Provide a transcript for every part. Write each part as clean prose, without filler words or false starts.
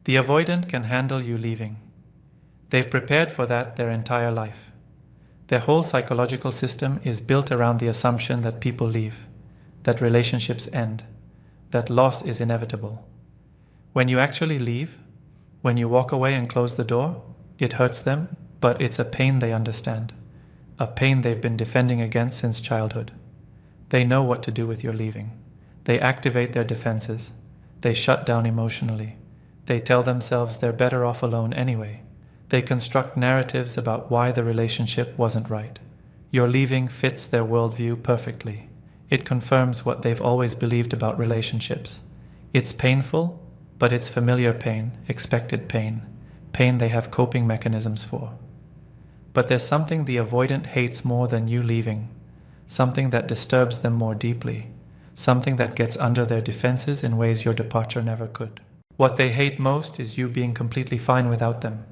The avoidant can handle you leaving. They've prepared for that their entire life. Their whole psychological system is built around the assumption that people leave, that relationships end, that loss is inevitable. When you actually leave, when you walk away and close the door, it hurts them, but it's a pain they understand, a pain they've been defending against since childhood. They know what to do with your leaving. They activate their defenses. They shut down emotionally. They tell themselves they're better off alone anyway. They construct narratives about why the relationship wasn't right. Your leaving fits their worldview perfectly. It confirms what they've always believed about relationships. It's painful, but it's familiar pain, expected pain, pain they have coping mechanisms for. But there's something the avoidant hates more than you leaving, something that disturbs them more deeply, something that gets under their defenses in ways your departure never could. What they hate most is you being completely fine without them.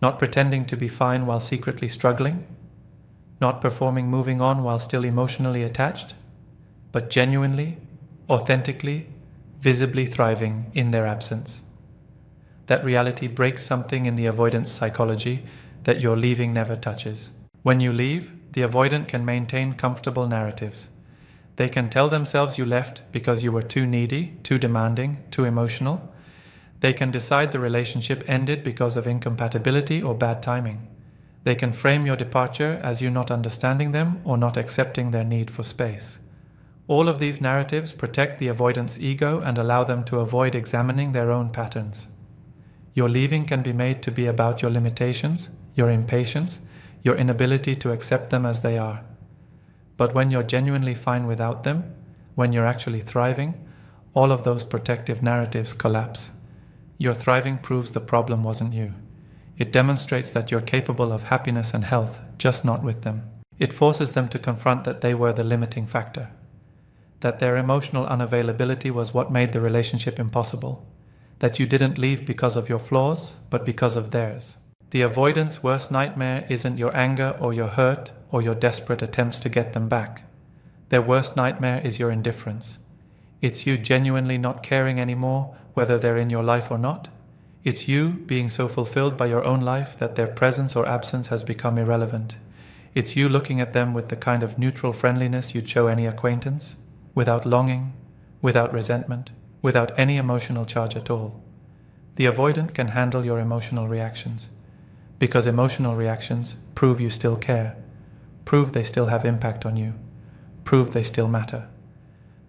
Not pretending to be fine while secretly struggling, not performing moving on while still emotionally attached, but genuinely, authentically, visibly thriving in their absence. That reality breaks something in the avoidance psychology that your leaving never touches. When you leave, the avoidant can maintain comfortable narratives. They can tell themselves you left because you were too needy, too demanding, too emotional. They can decide the relationship ended because of incompatibility or bad timing. They can frame your departure as you not understanding them or not accepting their need for space. All of these narratives protect the avoidant's ego and allow them to avoid examining their own patterns. Your leaving can be made to be about your limitations, your impatience, your inability to accept them as they are. But when you're genuinely fine without them, when you're actually thriving, all of those protective narratives collapse. Your thriving proves the problem wasn't you. It demonstrates that you're capable of happiness and health, just not with them. It forces them to confront that they were the limiting factor, that their emotional unavailability was what made the relationship impossible, that you didn't leave because of your flaws, but because of theirs. The avoidant's worst nightmare isn't your anger or your hurt or your desperate attempts to get them back. Their worst nightmare is your indifference. It's you genuinely not caring anymore whether they're in your life or not. It's you being so fulfilled by your own life that their presence or absence has become irrelevant. It's you looking at them with the kind of neutral friendliness you'd show any acquaintance, without longing, without resentment, without any emotional charge at all. The avoidant can handle your emotional reactions, because emotional reactions prove you still care, prove they still have impact on you, prove they still matter.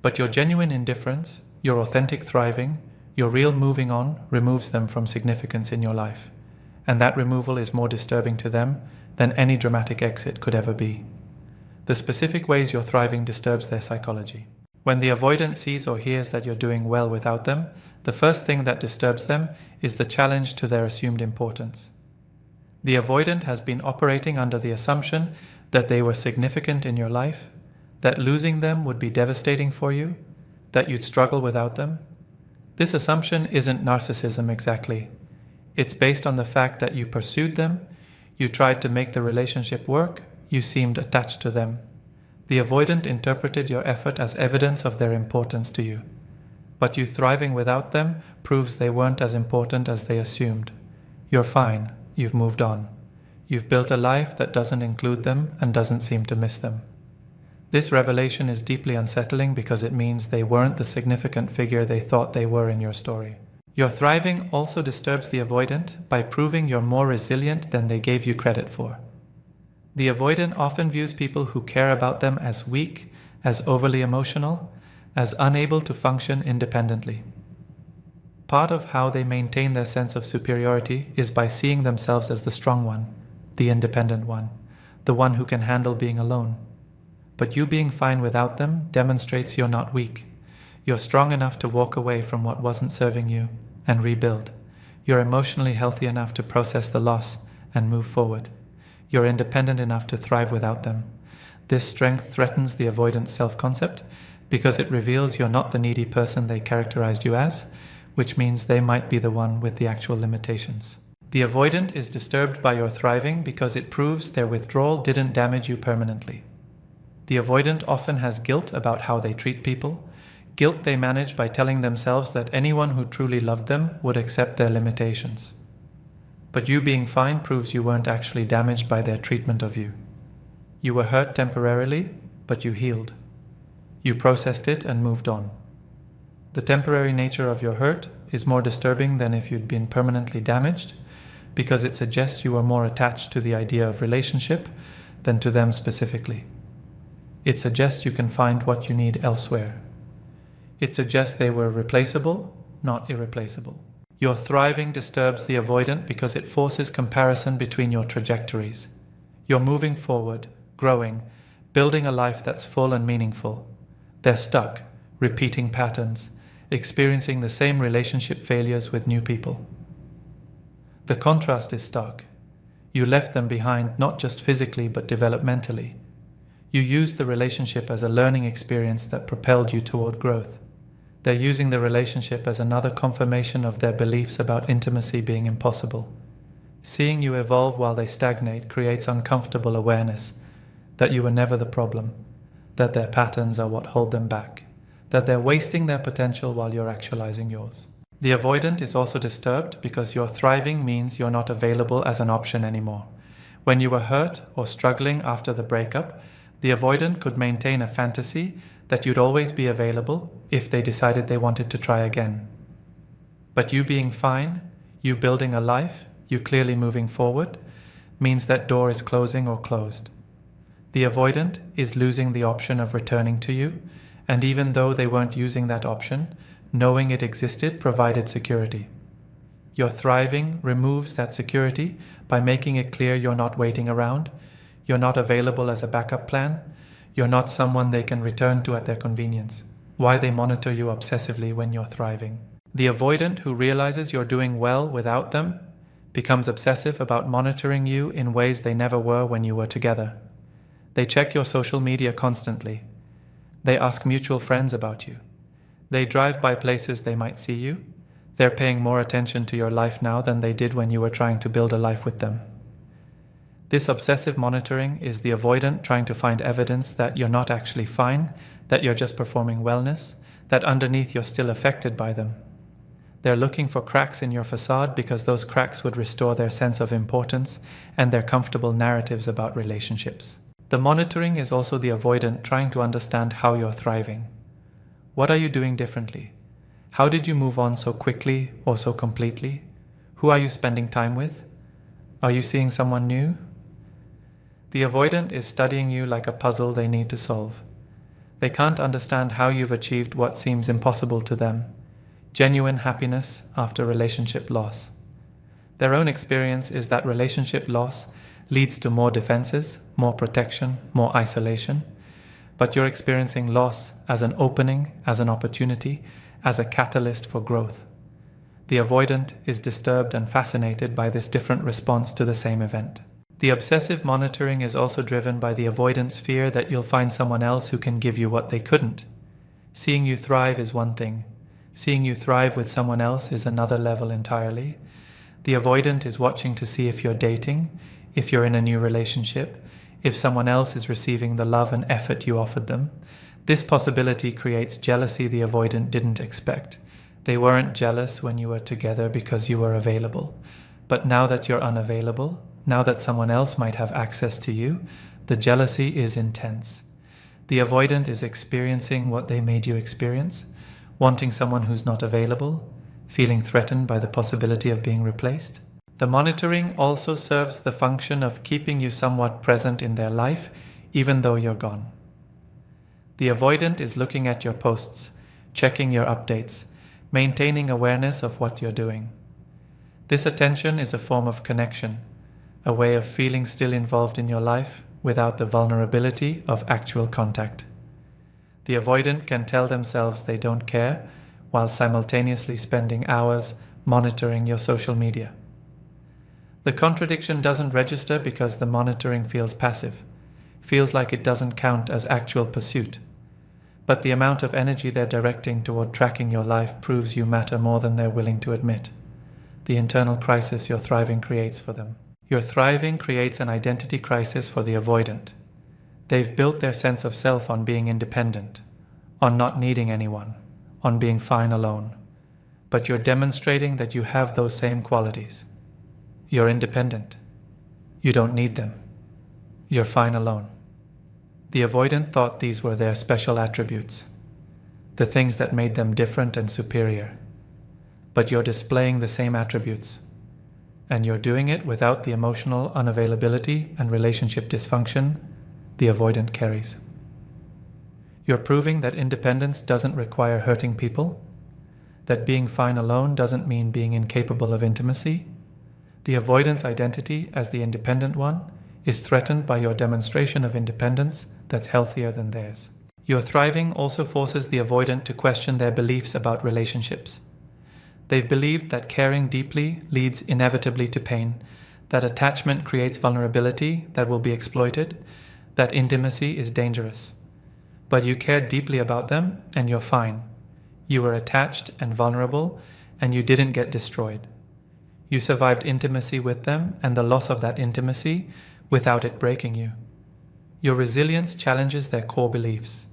But your genuine indifference, your authentic thriving, your real moving on removes them from significance in your life, and that removal is more disturbing to them than any dramatic exit could ever be. The specific ways you're thriving disturbs their psychology. When the avoidant sees or hears that you're doing well without them, the first thing that disturbs them is the challenge to their assumed importance. The avoidant has been operating under the assumption that they were significant in your life, that losing them would be devastating for you, that you'd struggle without them. This assumption isn't narcissism exactly. It's based on the fact that you pursued them, you tried to make the relationship work, you seemed attached to them. The avoidant interpreted your effort as evidence of their importance to you. But you thriving without them proves they weren't as important as they assumed. You're fine, you've moved on. You've built a life that doesn't include them and doesn't seem to miss them. This revelation is deeply unsettling because it means they weren't the significant figure they thought they were in your story. Your thriving also disturbs the avoidant by proving you're more resilient than they gave you credit for. The avoidant often views people who care about them as weak, as overly emotional, as unable to function independently. Part of how they maintain their sense of superiority is by seeing themselves as the strong one, the independent one, the one who can handle being alone. But you being fine without them demonstrates you're not weak. You're strong enough to walk away from what wasn't serving you and rebuild. You're emotionally healthy enough to process the loss and move forward. You're independent enough to thrive without them. This strength threatens the avoidant self-concept because it reveals you're not the needy person they characterized you as, which means they might be the one with the actual limitations. The avoidant is disturbed by your thriving because it proves their withdrawal didn't damage you permanently. The avoidant often has guilt about how they treat people, Guilt they manage by telling themselves that anyone who truly loved them would accept their limitations. But you being fine proves you weren't actually damaged by their treatment of you. You were hurt temporarily, but you healed. You processed it and moved on. The temporary nature of your hurt is more disturbing than if you'd been permanently damaged, because it suggests you are more attached to the idea of relationship than to them specifically. It suggests you can find what you need elsewhere. It suggests they were replaceable, not irreplaceable. Your thriving disturbs the avoidant because it forces comparison between your trajectories. You're moving forward, growing, building a life that's full and meaningful. They're stuck, repeating patterns, experiencing the same relationship failures with new people. The contrast is stark. You left them behind not just physically but developmentally. You used the relationship as a learning experience that propelled you toward growth. They're using the relationship as another confirmation of their beliefs about intimacy being impossible. Seeing you evolve while they stagnate creates uncomfortable awareness that you were never the problem, that their patterns are what hold them back, that they're wasting their potential while you're actualizing yours. The avoidant is also disturbed because your thriving means you're not available as an option anymore. When you were hurt or struggling after the breakup, the avoidant could maintain a fantasy that you'd always be available if they decided they wanted to try again. But you being fine, you building a life, you clearly moving forward, means that door is closing or closed. The avoidant is losing the option of returning to you, and even though they weren't using that option, knowing it existed provided security. Your thriving removes that security by making it clear you're not waiting around, you're not available as a backup plan, you're not someone they can return to at their convenience. Why they monitor you obsessively when you're thriving. The avoidant who realizes you're doing well without them becomes obsessive about monitoring you in ways they never were when you were together. They check your social media constantly. They ask mutual friends about you. They drive by places they might see you. They're paying more attention to your life now than they did when you were trying to build a life with them. This obsessive monitoring is the avoidant trying to find evidence that you're not actually fine, that you're just performing wellness, that underneath you're still affected by them. They're looking for cracks in your facade because those cracks would restore their sense of importance and their comfortable narratives about relationships. The monitoring is also the avoidant trying to understand how you're thriving. What are you doing differently? How did you move on so quickly or so completely? Who are you spending time with? Are you seeing someone new? The avoidant is studying you like a puzzle they need to solve. They can't understand how you've achieved what seems impossible to them: genuine happiness after relationship loss. Their own experience is that relationship loss leads to more defenses, more protection, more isolation. But you're experiencing loss as an opening, as an opportunity, as a catalyst for growth. The avoidant is disturbed and fascinated by this different response to the same event. The obsessive monitoring is also driven by the avoidant's fear that you'll find someone else who can give you what they couldn't. Seeing you thrive is one thing. Seeing you thrive with someone else is another level entirely. The avoidant is watching to see if you're dating, if you're in a new relationship, if someone else is receiving the love and effort you offered them. This possibility creates jealousy the avoidant didn't expect. They weren't jealous when you were together because you were available. But now that you're unavailable, now that someone else might have access to you, the jealousy is intense. The avoidant is experiencing what they made you experience, wanting someone who's not available, feeling threatened by the possibility of being replaced. The monitoring also serves the function of keeping you somewhat present in their life, even though you're gone. The avoidant is looking at your posts, checking your updates, maintaining awareness of what you're doing. This attention is a form of connection, a way of feeling still involved in your life without the vulnerability of actual contact. The avoidant can tell themselves they don't care while simultaneously spending hours monitoring your social media. The contradiction doesn't register because the monitoring feels passive, feels like it doesn't count as actual pursuit. But the amount of energy they're directing toward tracking your life proves you matter more than they're willing to admit. The internal crisis your thriving creates for them. Your thriving creates an identity crisis for the avoidant. They've built their sense of self on being independent, on not needing anyone, on being fine alone, but you're demonstrating that you have those same qualities. You're independent. You don't need them. You're fine alone. The avoidant thought these were their special attributes, the things that made them different and superior. But you're displaying the same attributes, and you're doing it without the emotional unavailability and relationship dysfunction the avoidant carries. You're proving that independence doesn't require hurting people, that being fine alone doesn't mean being incapable of intimacy. The avoidant's identity as the independent one is threatened by your demonstration of independence that's healthier than theirs. Your thriving also forces the avoidant to question their beliefs about relationships. They've believed that caring deeply leads inevitably to pain, that attachment creates vulnerability that will be exploited, that intimacy is dangerous. But you cared deeply about them and you're fine. You were attached and vulnerable and you didn't get destroyed. You survived intimacy with them and the loss of that intimacy without it breaking you. Your resilience challenges their core beliefs.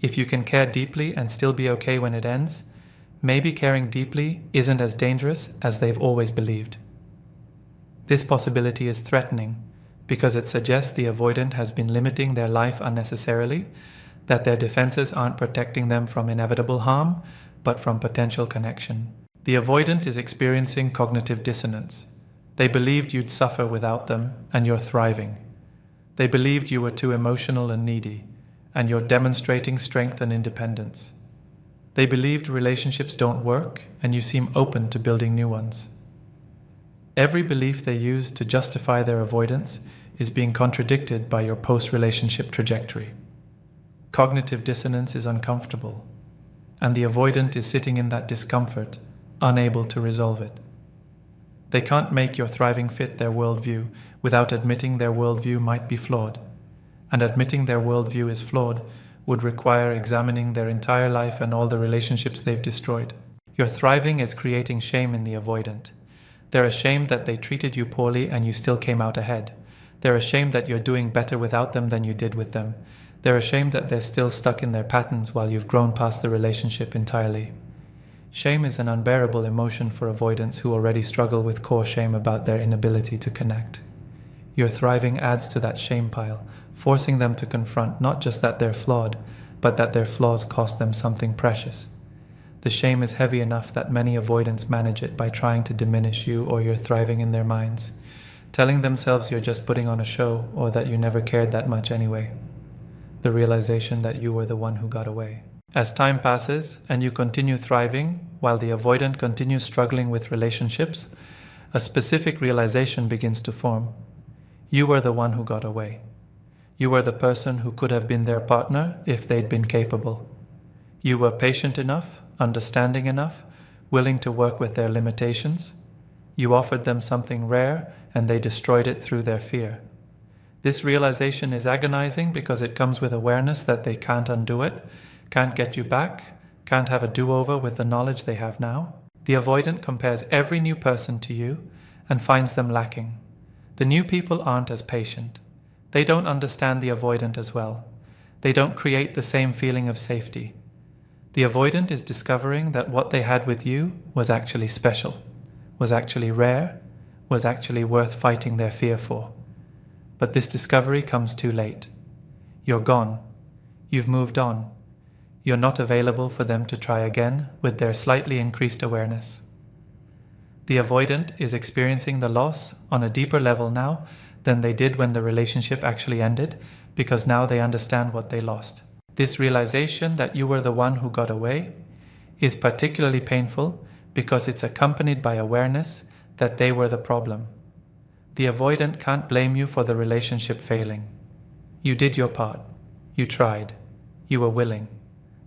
If you can care deeply and still be okay when it ends, maybe caring deeply isn't as dangerous as they've always believed. This possibility is threatening because it suggests the avoidant has been limiting their life unnecessarily, that their defenses aren't protecting them from inevitable harm, but from potential connection. The avoidant is experiencing cognitive dissonance. They believed you'd suffer without them, and you're thriving. They believed you were too emotional and needy, and you're demonstrating strength and independence. They believed relationships don't work, and you seem open to building new ones. Every belief they use to justify their avoidance is being contradicted by your post-relationship trajectory. Cognitive dissonance is uncomfortable, and the avoidant is sitting in that discomfort, unable to resolve it. They can't make your thriving fit their worldview without admitting their worldview might be flawed, and admitting their worldview is flawed would require examining their entire life and all the relationships they've destroyed. Your thriving is creating shame in the avoidant. They're ashamed that they treated you poorly and you still came out ahead. They're ashamed that you're doing better without them than you did with them. They're ashamed that they're still stuck in their patterns while you've grown past the relationship entirely. Shame is an unbearable emotion for avoidants who already struggle with core shame about their inability to connect. Your thriving adds to that shame pile, forcing them to confront not just that they're flawed, but that their flaws cost them something precious. The shame is heavy enough that many avoidants manage it by trying to diminish you or your thriving in their minds, telling themselves you're just putting on a show or that you never cared that much anyway. The realization that you were the one who got away. As time passes and you continue thriving while the avoidant continues struggling with relationships, a specific realization begins to form. You were the one who got away. You were the person who could have been their partner if they'd been capable. You were patient enough, understanding enough, willing to work with their limitations. You offered them something rare and they destroyed it through their fear. This realization is agonizing because it comes with awareness that they can't undo it, can't get you back, can't have a do-over with the knowledge they have now. The avoidant compares every new person to you and finds them lacking. The new people aren't as patient. They don't understand the avoidant as well. They don't create the same feeling of safety. The avoidant is discovering that what they had with you was actually special, was actually rare, was actually worth fighting their fear for. But this discovery comes too late. You're gone. You've moved on. You're not available for them to try again with their slightly increased awareness. The avoidant is experiencing the loss on a deeper level now than they did when the relationship actually ended, because now they understand what they lost. This realization that you were the one who got away is particularly painful because it's accompanied by awareness that they were the problem. The avoidant can't blame you for the relationship failing. You did your part. You tried. You were willing.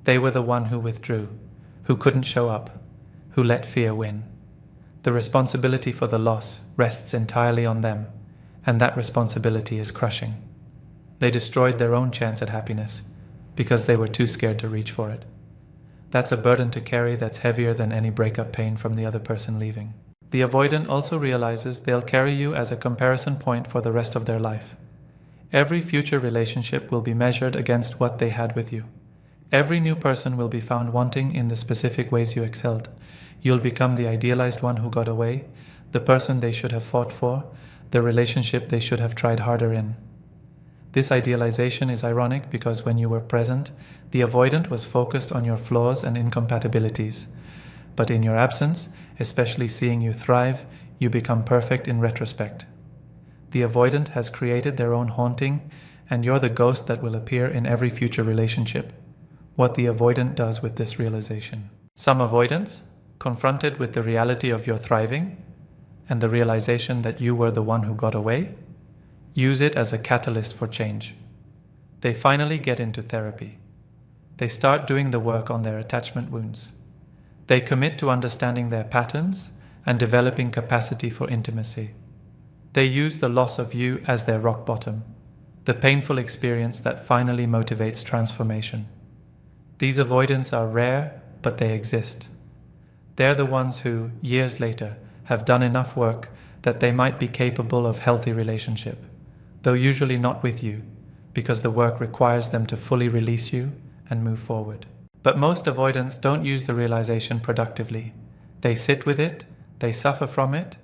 They were the one who withdrew, who couldn't show up, who let fear win. The responsibility for the loss rests entirely on them, and that responsibility is crushing. They destroyed their own chance at happiness because they were too scared to reach for it. That's a burden to carry that's heavier than any breakup pain from the other person leaving. The avoidant also realizes they'll carry you as a comparison point for the rest of their life. Every future relationship will be measured against what they had with you. Every new person will be found wanting in the specific ways you excelled. You'll become the idealized one who got away, the person they should have fought for, the relationship they should have tried harder in. This idealization is ironic because when you were present, the avoidant was focused on your flaws and incompatibilities. But in your absence, especially seeing you thrive, you become perfect in retrospect. The avoidant has created their own haunting, and you're the ghost that will appear in every future relationship. What the avoidant does with this realization. Some avoidants, confronted with the reality of your thriving and the realization that you were the one who got away, use it as a catalyst for change. They finally get into therapy. They start doing the work on their attachment wounds. They commit to understanding their patterns and developing capacity for intimacy. They use the loss of you as their rock bottom, the painful experience that finally motivates transformation. These avoidants are rare, but they exist. They're the ones who, years later, have done enough work that they might be capable of healthy relationship, though usually not with you, because the work requires them to fully release you and move forward. But most avoidants don't use the realization productively. They sit with it, they suffer from it,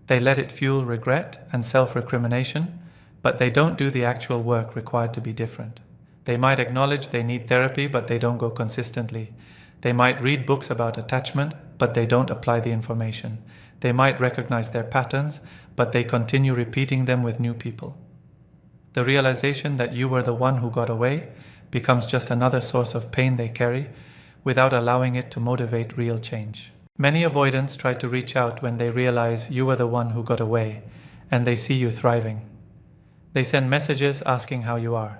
they let it fuel regret and self-recrimination, but they don't do the actual work required to be different. They might acknowledge they need therapy, but they don't go consistently. They might read books about attachment, but they don't apply the information. They might recognize their patterns, but they continue repeating them with new people. The realization that you were the one who got away becomes just another source of pain they carry, without allowing it to motivate real change. Many avoidants try to reach out when they realize you were the one who got away, and they see you thriving. They send messages asking how you are.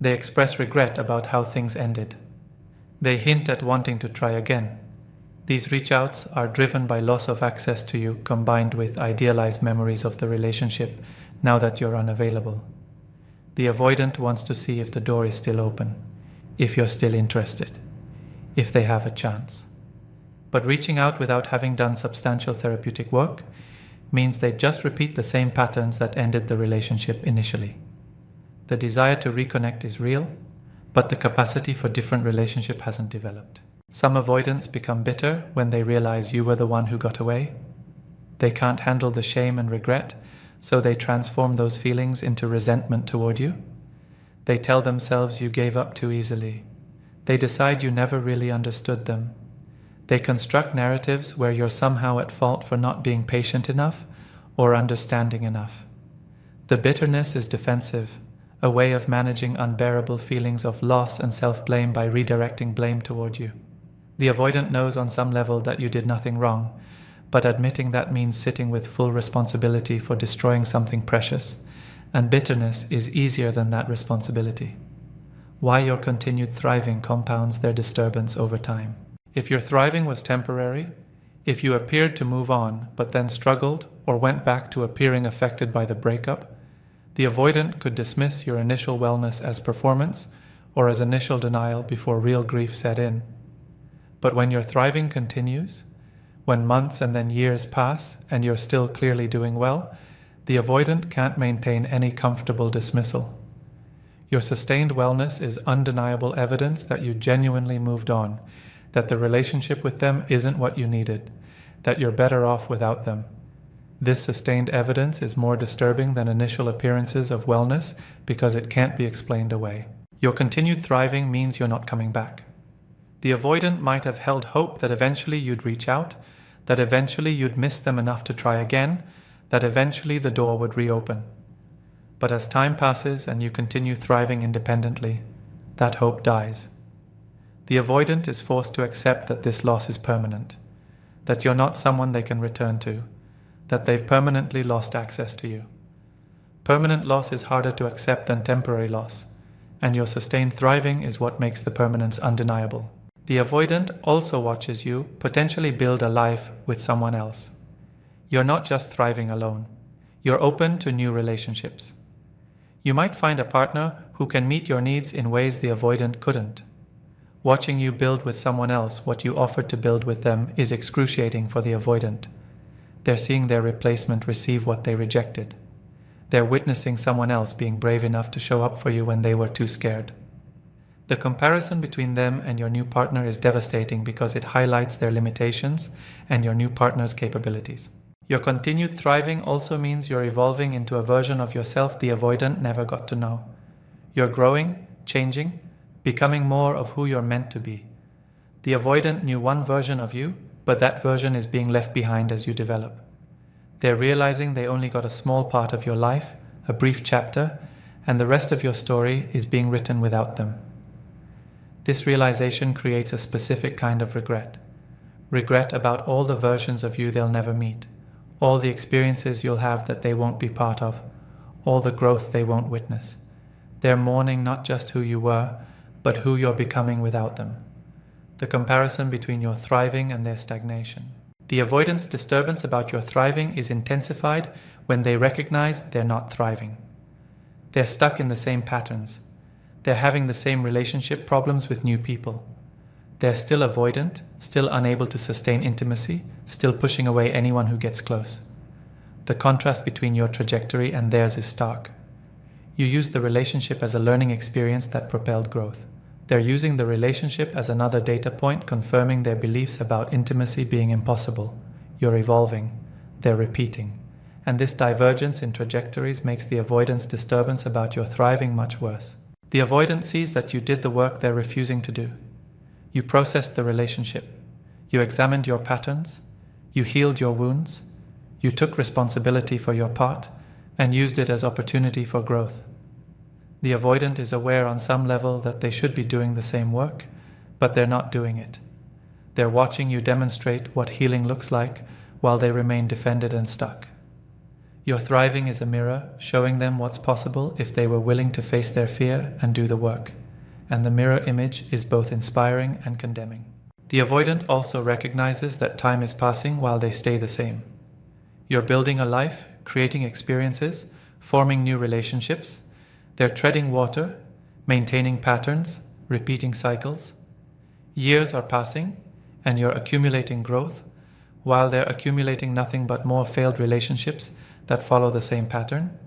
They express regret about how things ended. They hint at wanting to try again. These reach-outs are driven by loss of access to you combined with idealized memories of the relationship now that you're unavailable. The avoidant wants to see if the door is still open, if you're still interested, if they have a chance. But reaching out without having done substantial therapeutic work means they just repeat the same patterns that ended the relationship initially. The desire to reconnect is real, but the capacity for different relationship hasn't developed. Some avoidants become bitter when they realize you were the one who got away. They can't handle the shame and regret, so they transform those feelings into resentment toward you. They tell themselves you gave up too easily. They decide you never really understood them. They construct narratives where you're somehow at fault for not being patient enough or understanding enough. The bitterness is defensive, a way of managing unbearable feelings of loss and self-blame by redirecting blame toward you. The avoidant knows on some level that you did nothing wrong, but admitting that means sitting with full responsibility for destroying something precious, and bitterness is easier than that responsibility. Why your continued thriving compounds their disturbance over time. If your thriving was temporary, if you appeared to move on but then struggled or went back to appearing affected by the breakup, the avoidant could dismiss your initial wellness as performance or as initial denial before real grief set in. But when your thriving continues, when months and then years pass and you're still clearly doing well, the avoidant can't maintain any comfortable dismissal. Your sustained wellness is undeniable evidence that you genuinely moved on, that the relationship with them isn't what you needed, that you're better off without them. This sustained evidence is more disturbing than initial appearances of wellness because it can't be explained away. Your continued thriving means you're not coming back. The avoidant might have held hope that eventually you'd reach out, that eventually you'd miss them enough to try again, that eventually the door would reopen. But as time passes and you continue thriving independently, that hope dies. The avoidant is forced to accept that this loss is permanent, that you're not someone they can return to, that they've permanently lost access to you. Permanent loss is harder to accept than temporary loss, and your sustained thriving is what makes the permanence undeniable. The avoidant also watches you potentially build a life with someone else. You're not just thriving alone. You're open to new relationships. You might find a partner who can meet your needs in ways the avoidant couldn't. Watching you build with someone else what you offered to build with them is excruciating for the avoidant. They're seeing their replacement receive what they rejected. They're witnessing someone else being brave enough to show up for you when they were too scared. The comparison between them and your new partner is devastating because it highlights their limitations and your new partner's capabilities. Your continued thriving also means you're evolving into a version of yourself the avoidant never got to know. You're growing, changing, becoming more of who you're meant to be. The avoidant knew one version of you, but that version is being left behind as you develop. They're realizing they only got a small part of your life, a brief chapter, and the rest of your story is being written without them. This realization creates a specific kind of regret. Regret about all the versions of you they'll never meet, all the experiences you'll have that they won't be part of, all the growth they won't witness. They're mourning not just who you were, but who you're becoming without them. The comparison between your thriving and their stagnation. The avoidance disturbance about your thriving is intensified when they recognize they're not thriving. They're stuck in the same patterns. They're having the same relationship problems with new people. They're still avoidant, still unable to sustain intimacy, still pushing away anyone who gets close. The contrast between your trajectory and theirs is stark. You used the relationship as a learning experience that propelled growth. They're using the relationship as another data point confirming their beliefs about intimacy being impossible. You're evolving. They're repeating. And this divergence in trajectories makes the avoidance disturbance about your thriving much worse. The avoidant sees that you did the work they're refusing to do. You processed the relationship. You examined your patterns. You healed your wounds. You took responsibility for your part and used it as opportunity for growth. The avoidant is aware on some level that they should be doing the same work, but they're not doing it. They're watching you demonstrate what healing looks like while they remain defended and stuck. Your thriving is a mirror showing them what's possible if they were willing to face their fear and do the work, and the mirror image is both inspiring and condemning. The avoidant also recognizes that time is passing while they stay the same. You're building a life, creating experiences, forming new relationships. They're treading water, maintaining patterns, repeating cycles. Years are passing, and you're accumulating growth, while they're accumulating nothing but more failed relationships that follow the same pattern.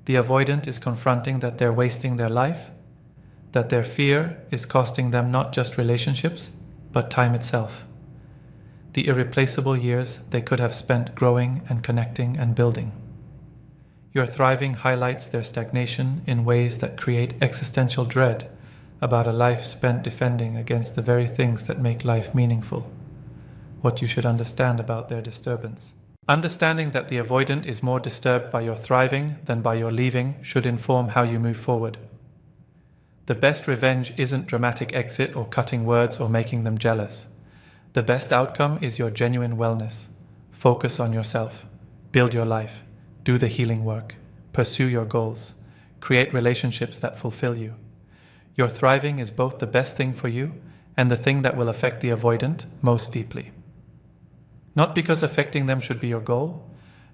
The avoidant is confronting that they're wasting their life, that their fear is costing them not just relationships, but time itself. The irreplaceable years they could have spent growing and connecting and building. Your thriving highlights their stagnation in ways that create existential dread about a life spent defending against the very things that make life meaningful. What you should understand about their disturbance. Understanding that the avoidant is more disturbed by your thriving than by your leaving should inform how you move forward. The best revenge isn't dramatic exit or cutting words or making them jealous. The best outcome is your genuine wellness. Focus on yourself. Build your life. Do the healing work. Pursue your goals. Create relationships that fulfill you. Your thriving is both the best thing for you and the thing that will affect the avoidant most deeply. Not because affecting them should be your goal,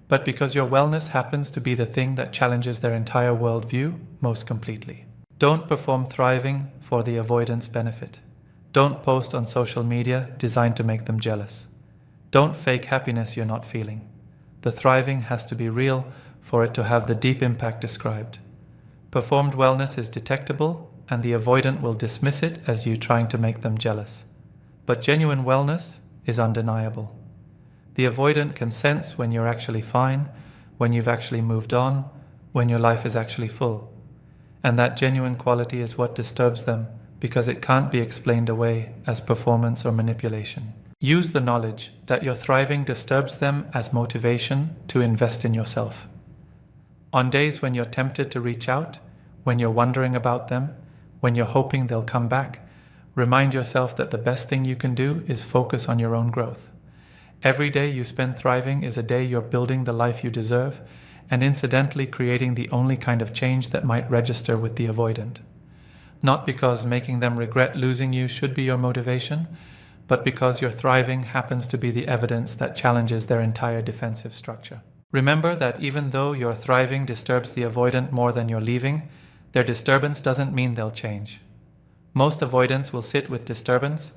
but because your wellness happens to be the thing that challenges their entire worldview most completely. Don't perform thriving for the avoidance benefit. Don't post on social media designed to make them jealous. Don't fake happiness you're not feeling. The thriving has to be real for it to have the deep impact described. Performed wellness is detectable, and the avoidant will dismiss it as you trying to make them jealous. But genuine wellness is undeniable. The avoidant can sense when you're actually fine, when you've actually moved on, when your life is actually full. And that genuine quality is what disturbs them because it can't be explained away as performance or manipulation. Use the knowledge that your thriving disturbs them as motivation to invest in yourself. On days when you're tempted to reach out, when you're wondering about them, when you're hoping they'll come back, remind yourself that the best thing you can do is focus on your own growth. Every day you spend thriving is a day you're building the life you deserve and incidentally creating the only kind of change that might register with the avoidant. Not because making them regret losing you should be your motivation, but because your thriving happens to be the evidence that challenges their entire defensive structure. Remember that even though your thriving disturbs the avoidant more than your leaving, their disturbance doesn't mean they'll change. Most avoidants will sit with disturbance,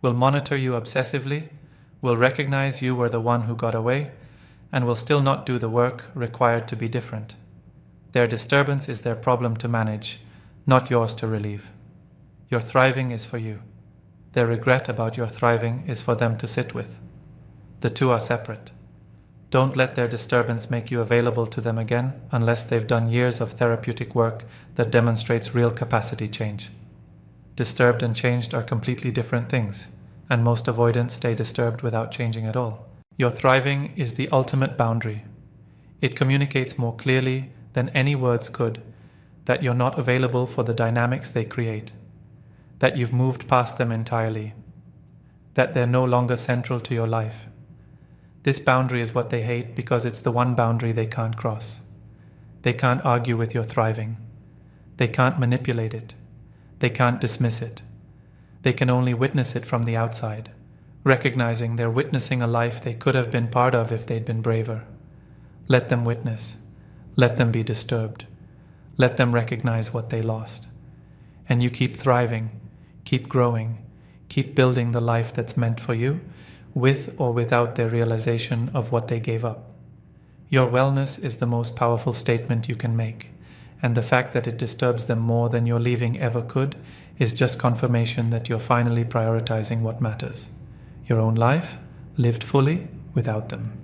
will monitor you obsessively, will recognize you were the one who got away, and will still not do the work required to be different. Their disturbance is their problem to manage, not yours to relieve. Your thriving is for you. Their regret about your thriving is for them to sit with. The two are separate. Don't let their disturbance make you available to them again unless they've done years of therapeutic work that demonstrates real capacity change. Disturbed and changed are completely different things, and most avoidants stay disturbed without changing at all. Your thriving is the ultimate boundary. It communicates more clearly than any words could that you're not available for the dynamics they create, that you've moved past them entirely, that they're no longer central to your life. This boundary is what they hate because it's the one boundary they can't cross. They can't argue with your thriving. They can't manipulate it. They can't dismiss it. They can only witness it from the outside, recognizing they're witnessing a life they could have been part of if they'd been braver. Let them witness. Let them be disturbed. Let them recognize what they lost. And you keep thriving, keep growing, keep building the life that's meant for you, with or without their realization of what they gave up. Your wellness is the most powerful statement you can make, and the fact that it disturbs them more than your leaving ever could is just confirmation that you're finally prioritizing what matters. Your own life, lived fully without them.